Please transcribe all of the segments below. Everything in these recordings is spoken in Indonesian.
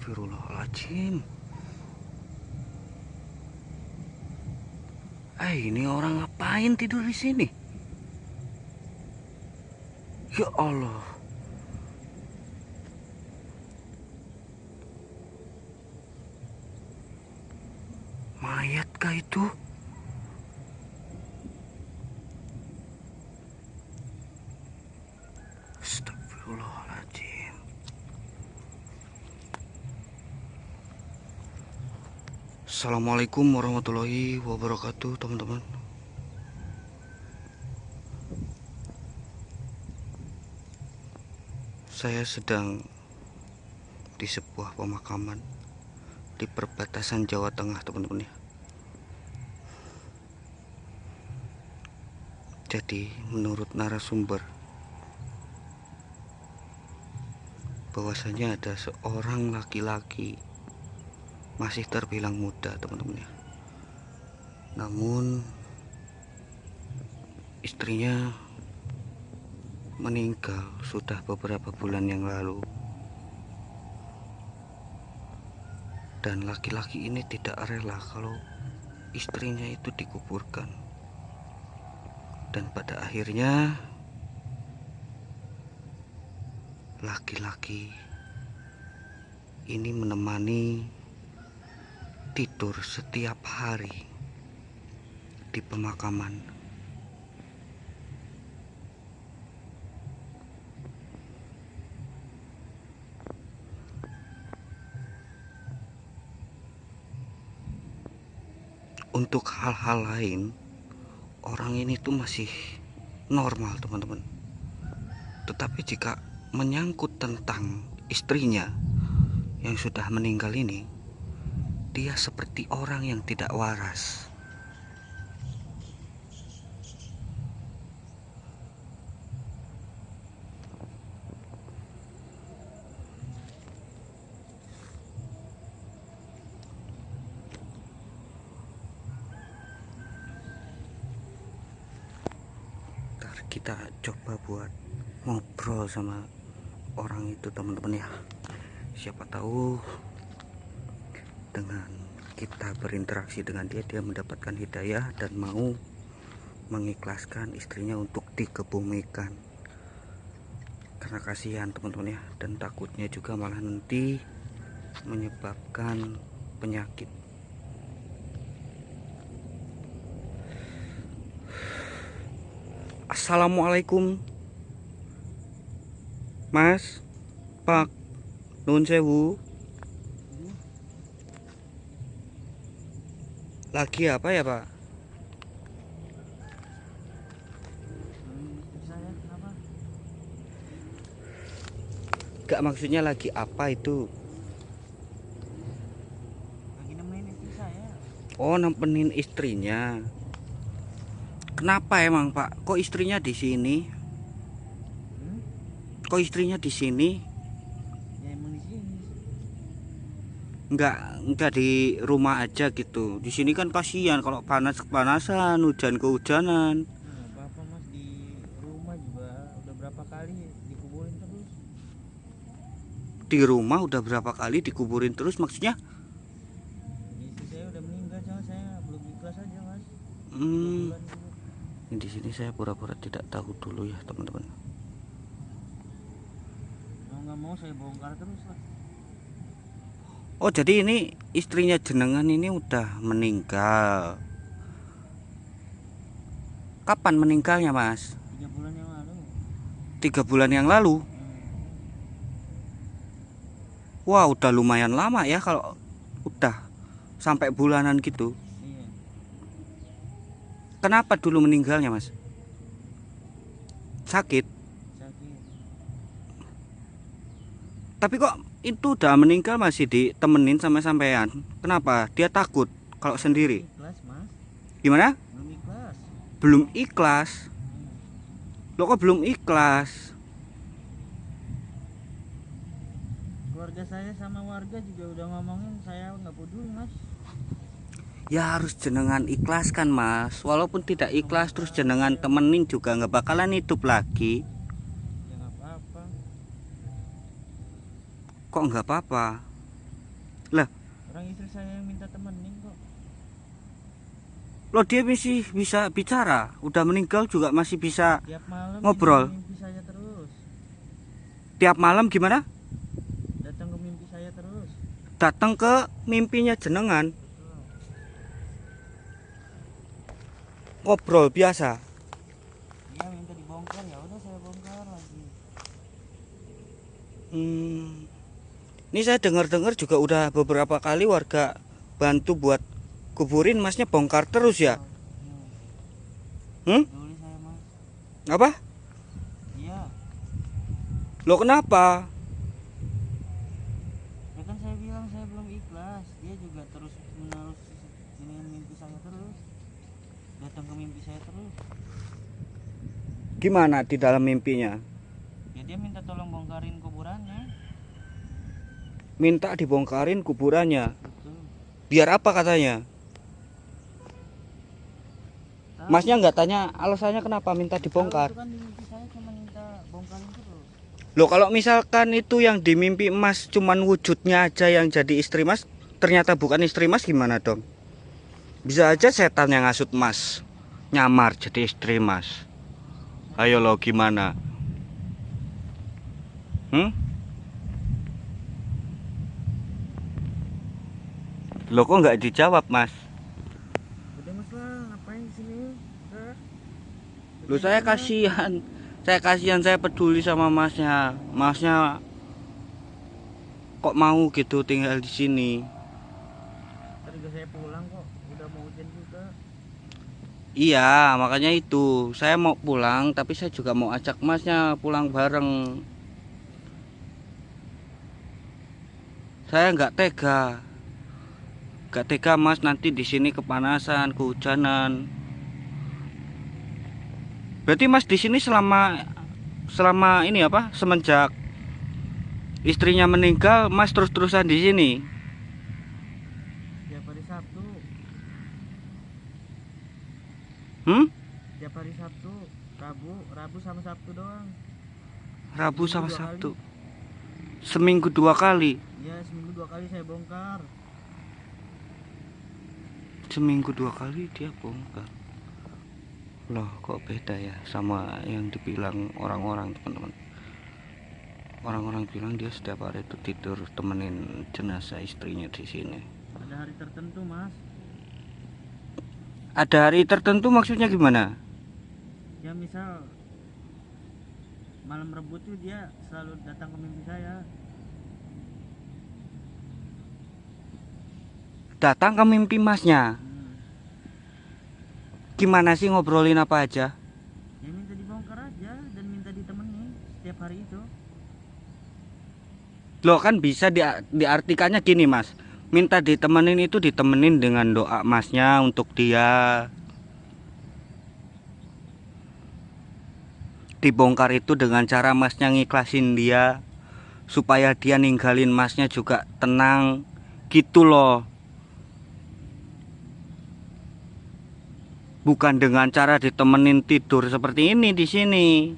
Astagfirullahaladzim. Ini orang ngapain tidur di sini? Ya Allah. Mayat kah itu? Astagfirullahaladzim. Assalamualaikum warahmatullahi wabarakatuh, teman-teman. Saya sedang di sebuah pemakaman di perbatasan Jawa Tengah, teman-teman ya. Jadi menurut narasumber bahwasanya ada seorang laki-laki masih terbilang muda, teman-teman ya. Namun istrinya meninggal sudah beberapa bulan yang lalu. Dan laki-laki ini tidak rela kalau istrinya itu dikuburkan. Dan pada akhirnya laki-laki ini menemani tidur setiap hari di pemakaman. Untuk hal-hal lain, orang ini tuh masih normal, teman-teman. Tetapi jika menyangkut tentang istrinya yang sudah meninggal ini, dia seperti orang yang tidak waras. Ntar kita coba buat ngobrol sama orang itu, teman-teman ya. Siapa tahu dengan kita berinteraksi dengan dia, dia mendapatkan hidayah dan mau mengikhlaskan istrinya untuk dikebumikan. Karena kasihan, teman-teman ya, dan takutnya juga malah nanti menyebabkan penyakit. Assalamualaikum Mas, Pak, Nun Sewu. Lagi apa ya, Pak? Gak, maksudnya lagi apa itu? Lagi nemenin istri saya. Oh, nemenin istrinya. Kenapa emang, Pak? Kok istrinya di sini? Kok istrinya di sini? Ya emang di sini. Enggak di rumah aja gitu. Di sini kan kasihan kalau panas kepanasan, hujan kehujanan. Nah, Bapak Mas di rumah juga udah berapa kali dikuburin terus. Di rumah udah berapa kali dikuburin terus, maksudnya? Istri saya udah meninggal, jangan saya belum ikhlas aja Mas. Di sini saya pura-pura tidak tahu dulu ya, teman-teman. Mau nggak mau saya bongkar terus lah. Oh, jadi ini istrinya jenengan ini udah meninggal. Kapan meninggalnya, Mas? 3 bulan yang lalu. 3 bulan yang lalu? Wah, udah lumayan lama ya kalau udah sampai bulanan gitu. Iya. Kenapa dulu meninggalnya, Mas? Sakit? Sakit. Tapi kok itu udah meninggal masih ditemenin sama sampean? Kenapa? Dia takut kalau sendiri? Ikhlas Mas. Gimana? Belum ikhlas. Belum ikhlas? Loh, kok belum ikhlas? Keluarga saya sama warga juga udah ngomongin saya nggak peduli Mas. Ya harus jenengan ikhlaskan, Mas. Walaupun tidak ikhlas terus jenengan temenin juga nggak bakalan hidup lagi. Ya nggak apa-apa. Kok nggak apa-apa? Lah, Orang istri saya yang minta temenin kok. loh dia masih bisa bicara, udah meninggal juga masih bisa Tiap malam ngobrol. ini mimpi saya terus. Tiap malam gimana? Datang ke mimpi saya terus. Datang ke mimpinya jenengan, Betul. ngobrol biasa. Iya minta dibongkar, ya udah saya bongkar lagi. Ini saya dengar-dengar juga udah beberapa kali warga bantu buat kuburin, masnya bongkar terus ya? Hmm? Peduli saya mas. Apa? Iya. Loh kenapa? Ya kan saya bilang saya belum ikhlas. Dia juga terus menerus ini mimpi saya terus. Datang ke mimpi saya terus. Gimana di dalam mimpinya? Ya dia minta tolong bongkarin kuburannya. Minta dibongkarin kuburannya. Betul. Biar apa katanya? Tahu. Masnya nggak tanya alasannya kenapa minta dibongkar? Tahu, itu kan di mimpi saya cuma minta bongkarin terus. Loh kalau misalkan itu yang di mimpi Mas cuman wujudnya aja yang jadi istri Mas, ternyata bukan istri Mas, gimana dong? Bisa aja setan yang ngasut Mas nyamar jadi istri Mas. Ayo lo gimana? Lo kok nggak dijawab Mas? Udah mas lah, ngapain di sini? Hah? Lo saya kasihan. Saya peduli sama Masnya. Masnya kok mau gitu tinggal di sini? Tadi juga saya pulang kok, udah mau hujan juga. Iya, makanya itu. Saya mau pulang, tapi saya juga mau ajak Masnya pulang bareng. Saya nggak tega. Nggak tega Mas nanti di sini kepanasan, kehujanan. Berarti Mas di sini selama ini apa? Semenjak istrinya meninggal, Mas terus-terusan di sini. Tiap hari Sabtu. Tiap hari Sabtu, Rabu sama Sabtu doang. Rabu Seminggu sama 2 Sabtu. kali. Seminggu 2 kali. Ya seminggu 2 kali saya bongkar. Seminggu 2 kali dia bongkar. Loh kok beda ya sama yang dibilang orang-orang, teman-teman. Orang-orang bilang dia setiap hari itu tidur temenin jenazah istrinya di sini. Ada hari tertentu mas. Ada hari tertentu maksudnya gimana? Ya misal malam Rabu tuh dia selalu datang ke mimpi saya. Datang ke mimpi Masnya. Gimana sih, ngobrolin apa aja? Ya minta dibongkar aja dan minta ditemenin setiap hari itu. Loh kan bisa diartikannya gini Mas. Minta ditemenin itu ditemenin dengan doa Masnya untuk dia. Dibongkar itu dengan cara Masnya ngiklasin dia, supaya dia ninggalin Masnya juga tenang. Gitu loh. Bukan dengan cara ditemenin tidur seperti ini di sini.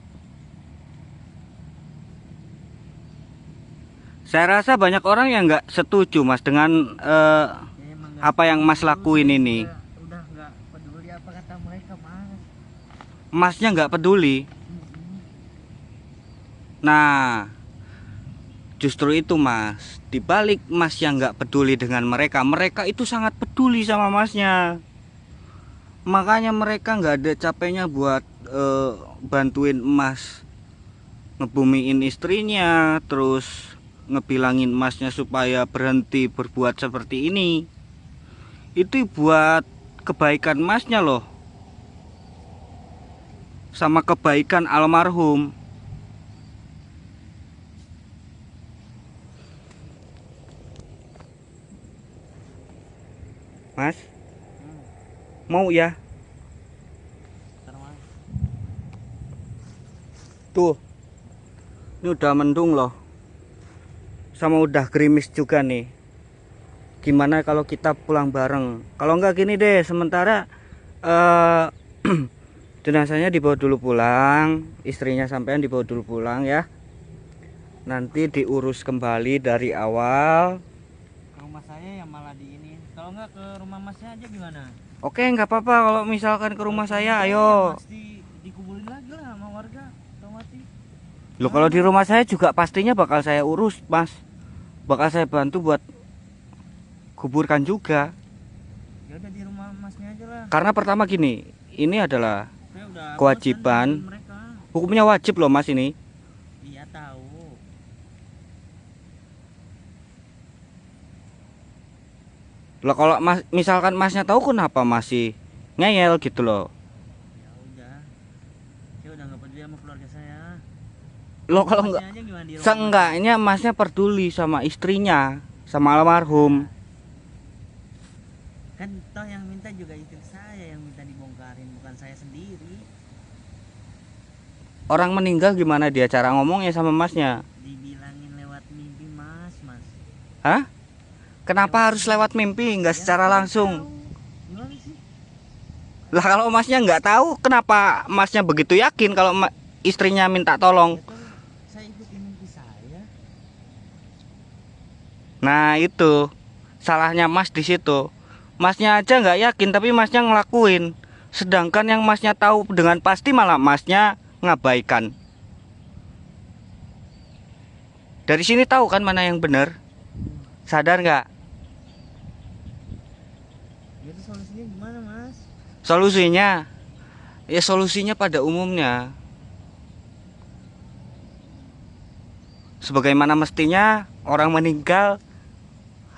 Saya rasa banyak orang yang nggak setuju Mas dengan Ya, emang nggak apa yang Mas setuju, lakuin saya ini. udah nggak peduli apa kata mereka mas. Masnya nggak peduli. Nah, justru itu Mas. Dibalik Mas yang nggak peduli dengan mereka, mereka itu sangat peduli sama Masnya. Makanya mereka nggak ada capeknya buat bantuin Mas ngebumiin istrinya, terus ngebilangin Masnya supaya berhenti berbuat seperti ini. Itu buat kebaikan Masnya loh, sama kebaikan almarhum. Mas, mau ya? Ntar, mas. Tuh, ini udah mendung loh, sama udah gerimis juga nih. Gimana kalau kita pulang bareng? Kalau enggak gini deh, sementara jenazahnya dibawa dulu pulang, istrinya sampean dibawa dulu pulang ya. Nanti diurus kembali dari awal. Kamu rumah saya ya malah di ini. Kalau nggak ke rumah masnya aja gimana? Oke, nggak apa-apa kalau misalkan ke rumah saya, Ya ayo. mas dikuburin lagi lah sama warga atau mati. Loh, kalau di rumah saya juga pastinya bakal saya urus, Mas. Bakal saya bantu buat kuburkan juga. Ya udah di rumah masnya aja lah. Karena pertama gini, ini adalah Saya udah kewajiban. bosan mereka. Hukumnya wajib loh, Mas, ini. Iya tahu. Loh, kalau Mas misalkan Masnya tahu, kenapa masih ngeyel gitu loh. Ya udah. Saya udah nggak peduli sama keluarga saya. Loh, kalau Masnya enggak, aja gimana di rumah? seenggaknya Masnya peduli sama istrinya, sama almarhum. Kan toh yang minta juga istri saya yang minta dibongkarin, bukan saya sendiri. Orang meninggal gimana dia cara ngomongnya sama Masnya? Dibilangin lewat mimpi mas. Hah? Kenapa harus lewat mimpi, nggak secara saya langsung? tahu. Gimana sih? Lah, kalau Masnya nggak tahu, kenapa Masnya begitu yakin kalau istrinya minta tolong? Ya toh saya ikutin mimpi saya. Nah, itu salahnya Mas di situ. Masnya aja nggak yakin, tapi Masnya ngelakuin. Sedangkan yang Masnya tahu dengan pasti malah Masnya ngabaikan. Dari sini tahu kan mana yang benar? Sadar nggak? Jadi solusinya gimana mas? Solusinya, ya solusinya pada umumnya. Sebagaimana mestinya orang meninggal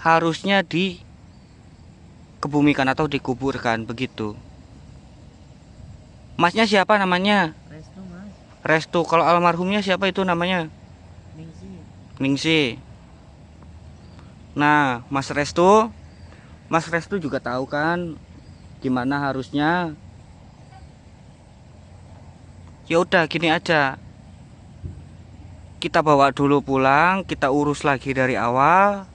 harusnya dikebumikan atau dikuburkan begitu. Masnya siapa namanya? Restu mas. Restu. Kalau almarhumnya siapa itu namanya? Ningsi. Ningsi. Nah, Mas Restu juga tahu kan gimana harusnya. Ya udah, gini aja. Kita bawa dulu pulang, kita urus lagi dari awal.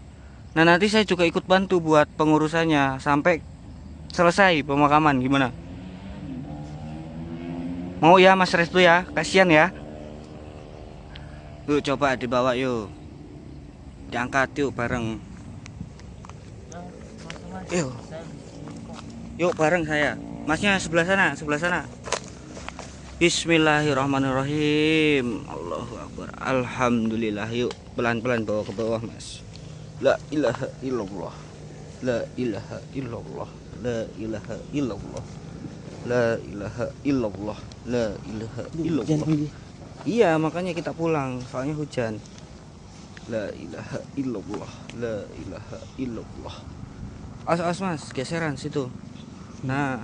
Nah, nanti saya juga ikut bantu buat pengurusannya sampai selesai pemakaman. Gimana? Mau ya Mas Restu ya? Kasihan ya. Yuk coba dibawa yuk. Diangkat yuk bareng. Nah, mas. Yuk. Saya begini kok. Yuk bareng saya. Masnya sebelah sana, sebelah sana. Bismillahirrahmanirrahim. Allahu Akbar. Alhamdulillah. Yuk pelan-pelan bawa ke bawah, Mas. La ilaha illallah. La ilaha illallah. La ilaha illallah. La ilaha illallah. La ilaha illallah. Iya, makanya kita pulang, soalnya hujan. La ilaha illallah. La ilaha illallah. As Mas, geseran situ. Nah,